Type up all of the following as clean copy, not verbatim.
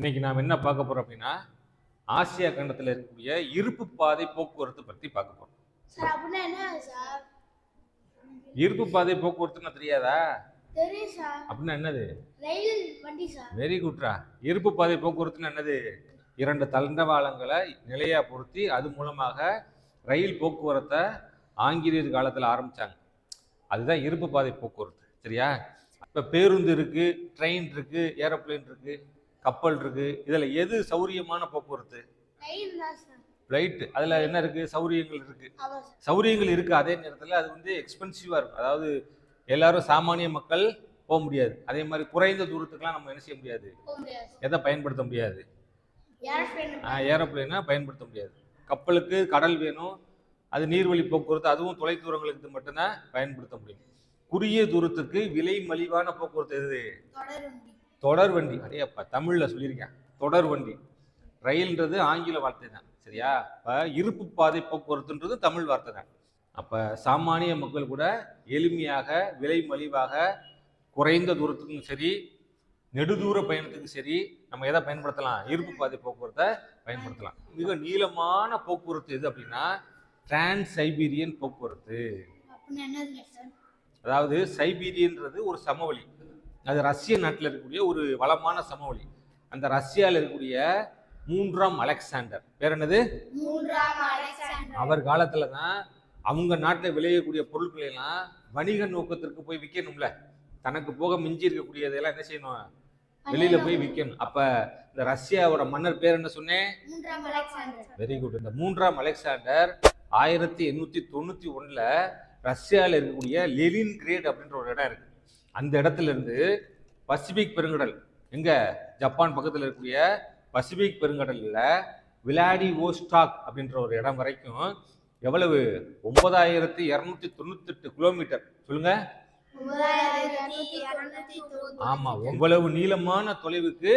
இன்னைக்கு நாம் என்ன பார்க்க போறோம் அப்படின்னா ஆசியா கண்டத்தில் இருக்கக்கூடிய இருப்பு பாதை போக்குவரத்து பற்றி பார்க்க போறோம். சார் அப்படின்னா என்ன சார்? இருப்பு பாதை போக்குவரத்துன்னு தெரியாதா? தெரியும் சார். அப்படின்னா என்னது? ரயில் வண்டி சார். வெரி குட்ரா. இருப்பு பாதை போக்குவரத்துன்னு என்னது? இரண்டு தண்டவாளங்களை நிலையா பொருத்தி அது மூலமாக ரயில் போக்குவரத்தை ஆங்கிலேயர் காலத்தில் ஆரம்பிச்சாங்க. அதுதான் இருப்பு பாதை போக்குவரத்து. சரியா? இப்போ பேருந்து இருக்கு, ட்ரெயின் இருக்கு, ஏரோப்ளேன் இருக்கு, கப்பல் இருக்கு. இதுல எது சௌரியமான போக்குவரத்து? ஃப்ளைட். அதுல என்ன இருக்கு? சௌரியங்கள் இருக்கு. சௌரியங்கள் இருக்கு. அதே நேரத்தில் அது வந்து எக்ஸ்பென்சிவா இருக்கும். அதாவது எல்லாரும் சாமானிய மக்கள் போக முடியாது. அதே மாதிரி குறைந்த தூரத்துக்குலாம் நம்ம என்ன செய்ய முடியாது, எதை பயன்படுத்த முடியாது? ஏரோப்ளேனா பயன்படுத்த முடியாது. கப்பலுக்கு கடல் வேணும், அது நீர்வழி போக்குவரத்து, அதுவும் தொலை தூரங்களுக்கு மட்டும்தான் பயன்படுத்த முடியும். குறுகிய தூரத்துக்கு விலை மலிவான போக்குவரத்து எது? தொடர் வண்டி. அடையப்பா தமிழ்ல சொல்லியிருக்கேன், தொடர் வண்டி. ரயில்ன்றது ஆங்கில வார்த்தை தான். சரியா? இப்போ இருப்பு பாதை போக்குவரத்துன்றது தமிழ் வார்த்தை தான். அப்போ சாமானிய மக்கள் கூட எளிமையாக விலை மலிவாக குறைந்த தூரத்துக்கும் சரி நெடுதூர பயணத்துக்கும் சரி நம்ம எதை பயன்படுத்தலாம்? இருப்பு பாதை போக்குவரத்தை பயன்படுத்தலாம். மிக நீளமான போக்குவரத்து எது அப்படின்னா டிரான்ஸ் சைபீரியன் போக்குவரத்து. அதாவது சைபீரியன்றது ஒரு சமவெளி, அது ரஷ்ய நாட்டில் இருக்கக்கூடிய ஒரு வளமான சமவெளி. அந்த ரஷ்யாவில் இருக்கக்கூடிய மூன்றாம் அலெக்சாண்டர், பேர் என்னது? அவர் காலத்துல தான் அவங்க நாட்டில் விளையக்கூடிய பொருட்களை எல்லாம் வணிக நோக்கத்திற்கு போய் விற்கணும்ல. தனக்கு போக மிஞ்சி இருக்கக்கூடியதெல்லாம் என்ன செய்யணும்? வெளியில போய் விற்கணும். அப்ப இந்த ரஷ்யாவோட மன்னர் பேர் என்ன சொன்னேன்? Very good. இந்த மூன்றாம் அலெக்சாண்டர் 1891 ரஷ்யாவில் இருக்கக்கூடிய லெனின் கிரேட் அப்படின்ற ஒரு இடம் இருக்கு. அந்த இடத்துல இருந்து பசிபிக் பெருங்கடல், எங்க ஜப்பான் பக்கத்தில் இருக்கக்கூடிய பசிபிக் பெருங்கடல்ல விளாடிவோஸ்டாக் அப்படின்ற ஒரு இடம் வரைக்கும் எவ்வளவு? 9298 கிலோமீட்டர். சொல்லுங்க. ஆமா, இவ்வளவு நீளமான தொலைவுக்கு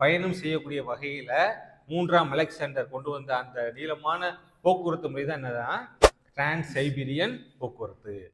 பயணம் செய்யக்கூடிய வகையில மூன்றாம் அலெக்சாண்டர் கொண்டு வந்த அந்த நீளமான போக்குவரத்து முறை தான் என்னதான் டிரான்ஸ் சைபீரியன் போக்குவரத்து.